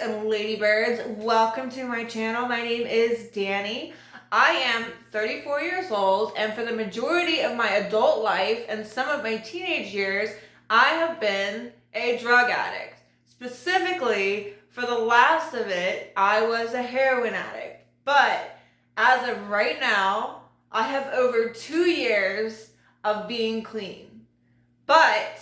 and ladybirds, welcome to my channel. My name is Dani. I am 34 years old, and for the majority of my adult life and some of my teenage years, I have been a drug addict. Specifically, for the last of it, I was a heroin addict. But as of right now, I have over 2 years of being clean. But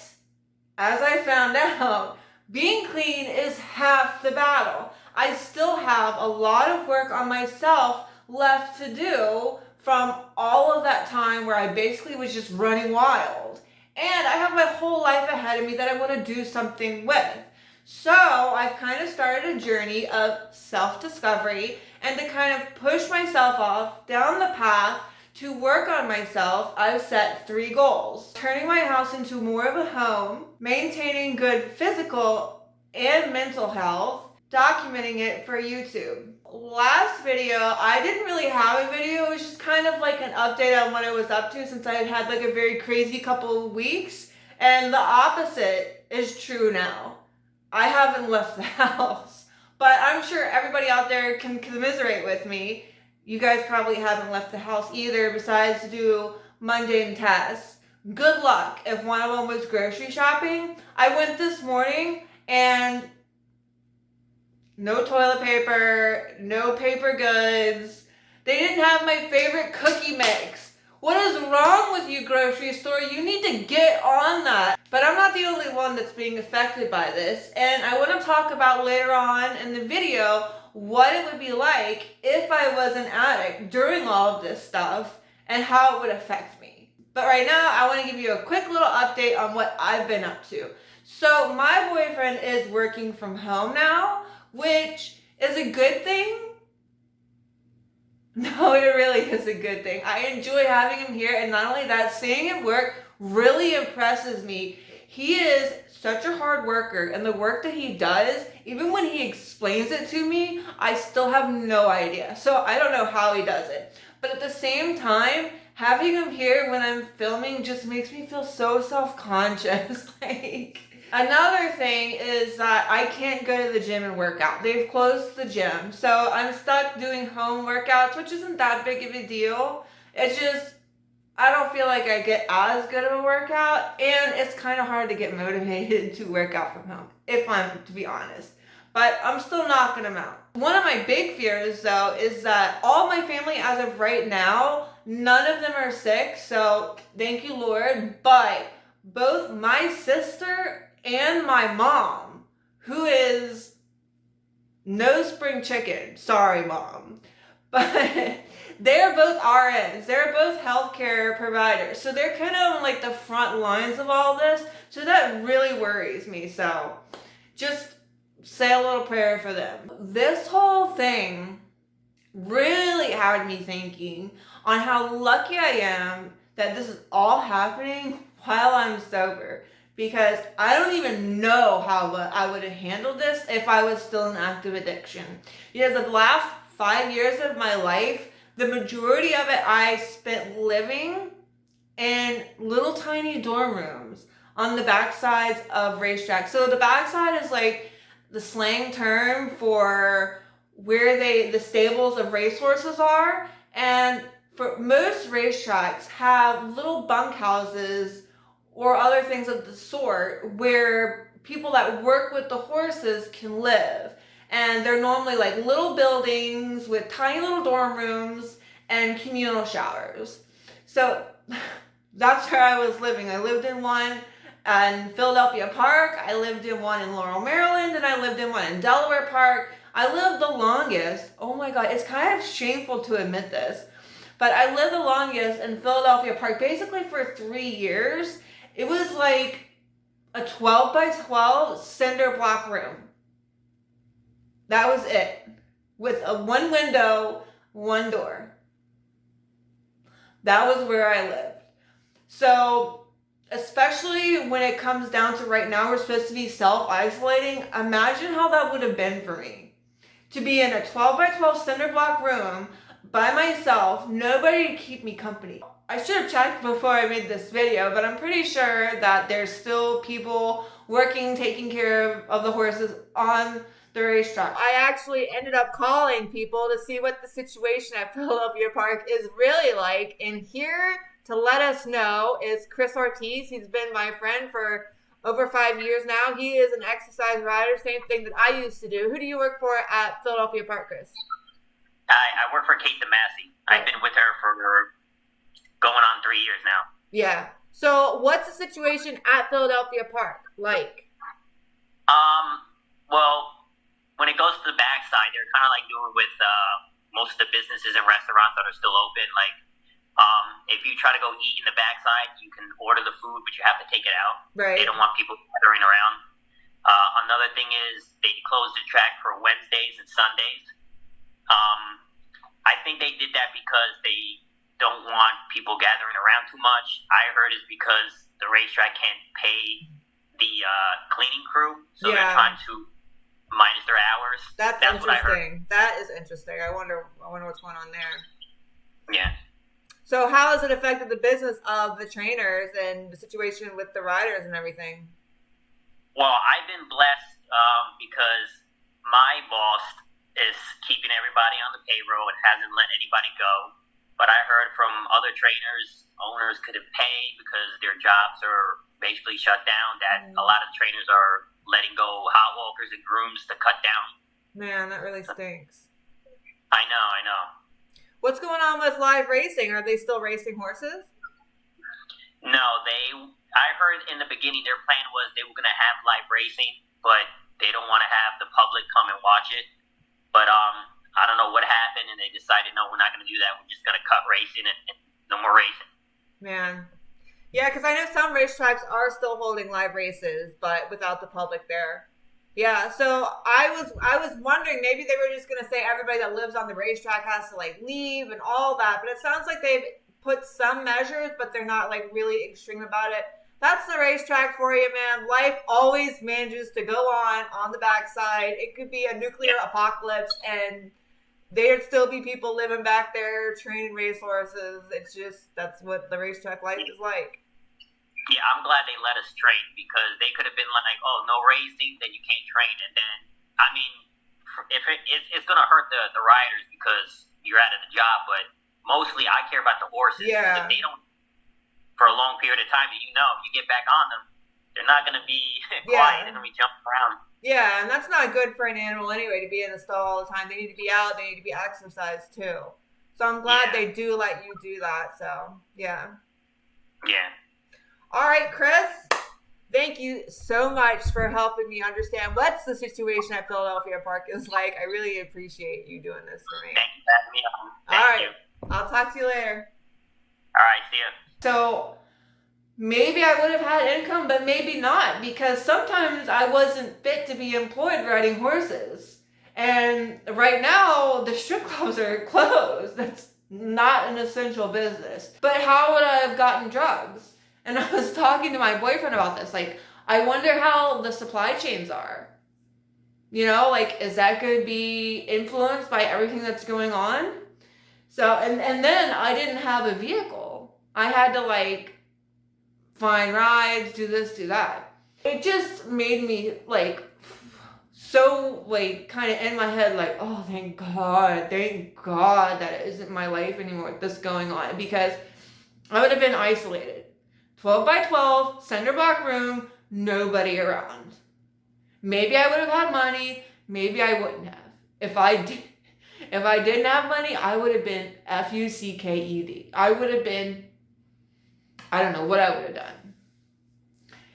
as I found out, being clean is half the battle. I still have a lot of work on myself left to do from all of that time where I basically was just running wild. And I have my whole life ahead of me that I want to do something with. So I've kind of started a journey of self-discovery and to kind of push myself off down the path to work on myself. I've set 3 goals. Turning my house into more of a home, maintaining good physical and mental health, documenting it for YouTube. Last video, I didn't really have a video. It was just kind of like an update on what I was up to since I had like a very crazy couple of weeks. And the opposite is true now. I haven't left the house, but I'm sure everybody out there can commiserate with me. You guys probably haven't left the house either besides to do mundane tasks. Good luck if one of them was grocery shopping. I went this morning and no toilet paper, no paper goods. They didn't have my favorite cookie mix. What is wrong with you, grocery store? You need to get on that. But I'm not the only one that's being affected by this. And I want to talk about later on in the video what it would be like if I was an addict during all of this stuff and how it would affect me. But right now, I want to give you a quick little update on what I've been up to. So my boyfriend is working from home now, which is a good thing. No, it really is a good thing. I enjoy having him here, and not only that, seeing him work really impresses me. He is such a hard worker, and the work that he does, even when he explains it to me, I still have no idea. So I don't know how he does it. But at the same time, having him here when I'm filming just makes me feel so self-conscious. Another thing is that I can't go to the gym and work out. They've closed the gym. So I'm stuck doing home workouts, which isn't that big of a deal. It's just, I don't feel like I get as good of a workout, and it's kind of hard to get motivated to work out from home, if I'm to be honest. But I'm still knocking them out. One of my big fears though is that all my family as of right now, none of them are sick, so thank you Lord, but both my sister and my mom, who is no spring chicken, sorry mom, but they're both RNs, they're both healthcare providers, so they're kind of on like the front lines of all this, so that really worries me. So just say a little prayer for them. This whole thing really had me thinking on how lucky I am that this is all happening while I'm sober, because I don't even know how I would have handled this if I was still in active addiction. Because the last 5 years of my life, the majority of it I spent living in little tiny dorm rooms on the backsides of racetracks. So the backside is like the slang term for where the stables of racehorses are. And for most racetracks have little bunkhouses or other things of the sort where people that work with the horses can live. And they're normally like little buildings with tiny little dorm rooms and communal showers. So that's where I was living. I lived in one in Philadelphia Park, I lived in one in Laurel, Maryland, and I lived in one in Delaware Park. I lived the longest, oh my God, it's kind of shameful to admit this, but I lived the longest in Philadelphia Park basically for 3 years. It was like a 12 by 12 cinder block room. That was it. With a 1 window, 1 door. That was where I lived. So, especially when it comes down to right now, we're supposed to be self-isolating. Imagine how that would have been for me. To be in a 12 by 12 cinder block room by myself, nobody to keep me company. I should have checked before I made this video, but I'm pretty sure that there's still people working, taking care of the horses on the racetrack. I actually ended up calling people to see what the situation at Philadelphia Park is really like. And here to let us know is Chris Ortiz. He's been my friend for over 5 years now. He is an exercise rider, same thing that I used to do. Who do you work for at Philadelphia Park, Chris? I work for Kate DeMasi. I've been with her for going on 3 years now. Yeah. So what's the situation at Philadelphia Park like? Well, when it goes to the backside, they're kind of like doing with most of the businesses and restaurants that are still open. Like, if you try to go eat in the backside, you can order the food, but you have to take it out. Right. They don't want people gathering around. Another thing is they closed the track for Wednesdays and Sundays. I think they did that because they don't want people gathering around too much. I heard it's because the racetrack can't pay the cleaning crew, so they're trying to minus their hours. That's interesting. What I heard. That is interesting. I wonder what's going on there. Yeah. So how has it affected the business of the trainers and the situation with the riders and everything? Well, I've been blessed because my boss is keeping everybody on the payroll and hasn't let anybody go. But I heard from other trainers, owners couldn't pay because their jobs are basically shut down, that a lot of trainers are letting go hot walkers and grooms to cut down. Man, that really stinks. I know. What's going on with live racing? Are they still racing horses? No, I heard in the beginning their plan was they were going to have live racing, but they don't want to have the public come and watch it. But I don't know what happened, and they decided, no, we're not going to do that. We're just going to cut racing and no more racing. Man. Yeah, because I know some racetracks are still holding live races, but without the public there. Yeah, so I was wondering, maybe they were just going to say everybody that lives on the racetrack has to, like, leave and all that. But it sounds like they've put some measures, but they're not, like, really extreme about it. That's the racetrack for you, man. Life always manages to go on the backside. It could be a nuclear apocalypse, and there'd still be people living back there training racehorses. It's just, that's what the racetrack life is like. Yeah, I'm glad they let us train, because they could have been like, oh, no racing, then you can't train. And then, I mean, if it's going to hurt the riders because you're out of the job, but mostly I care about the horses. Yeah. If they don't, for a long period of time, and you get back on them, they're not going to be quiet. They're going to be jumping around. Yeah, and that's not good for an animal anyway, to be in the stall all the time. They need to be out. They need to be exercised, too. So I'm glad they do let you do that. So, yeah. Yeah. All right, Chris, thank you so much for helping me understand what's the situation at Philadelphia Park is like. I really appreciate you doing this for me. Thank you for having me on. Thank you. I'll talk to you later. All right, see you. So maybe I would have had income, but maybe not, because sometimes I wasn't fit to be employed riding horses. And right now, the strip clubs are closed. That's not an essential business. But how would I have gotten drugs? And I was talking to my boyfriend about this. Like, I wonder how the supply chains are. You know, like, is that going to be influenced by everything that's going on? So, and then I didn't have a vehicle. I had to, like, find rides, do this, do that. It just made me, like, so, like, kind of in my head, like, oh, thank God that it isn't my life anymore with this going on. Because I would have been isolated. 12 by 12, cinder block room, nobody around. Maybe I would have had money, maybe I wouldn't have. If I didn't have money, I would have been F-U-C-K-E-D. I would have been, I don't know what I would have done.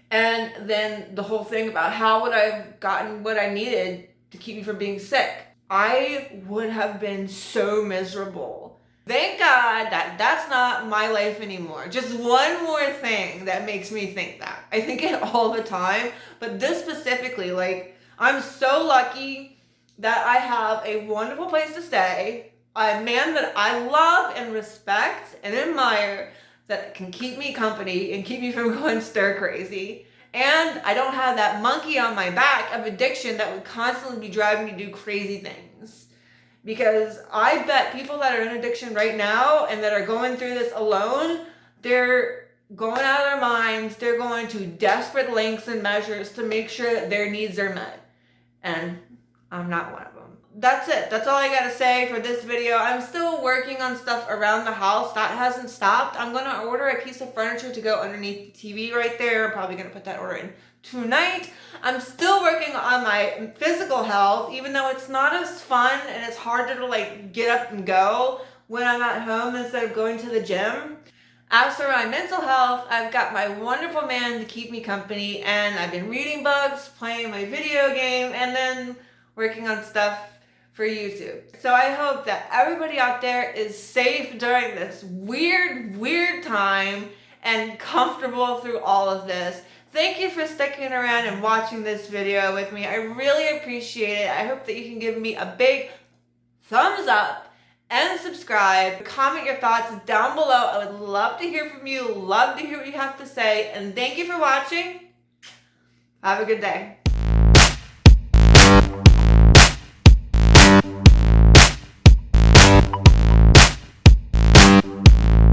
And then the whole thing about how would I have gotten what I needed to keep me from being sick. I would have been so miserable. Thank God that that's not my life anymore. Just one more thing that makes me think that. I think it all the time, but this specifically, like, I'm so lucky that I have a wonderful place to stay, a man that I love and respect and admire that can keep me company and keep me from going stir crazy. And I don't have that monkey on my back of addiction that would constantly be driving me to do crazy things. Because I bet people that are in addiction right now and that are going through this alone, they're going out of their minds. They're going to desperate lengths and measures to make sure that their needs are met. And I'm not one of them. That's it. That's all I gotta say for this video. I'm still working on stuff around the house. That hasn't stopped. I'm gonna order a piece of furniture to go underneath the TV right there. I'm probably gonna put that order in tonight. I'm still working on my physical health, even though it's not as fun and it's harder to like get up and go when I'm at home instead of going to the gym. As for my mental health, I've got my wonderful man to keep me company, and I've been reading books, playing my video game, and then working on stuff for YouTube. So I hope that everybody out there is safe during this weird time and comfortable through all of this. Thank you for sticking around and watching this video with me. I really appreciate it. I hope that you can give me a big thumbs up and subscribe. Comment your thoughts down below. I would love to hear from you. Love to hear what you have to say. And thank you for watching. Have a good day.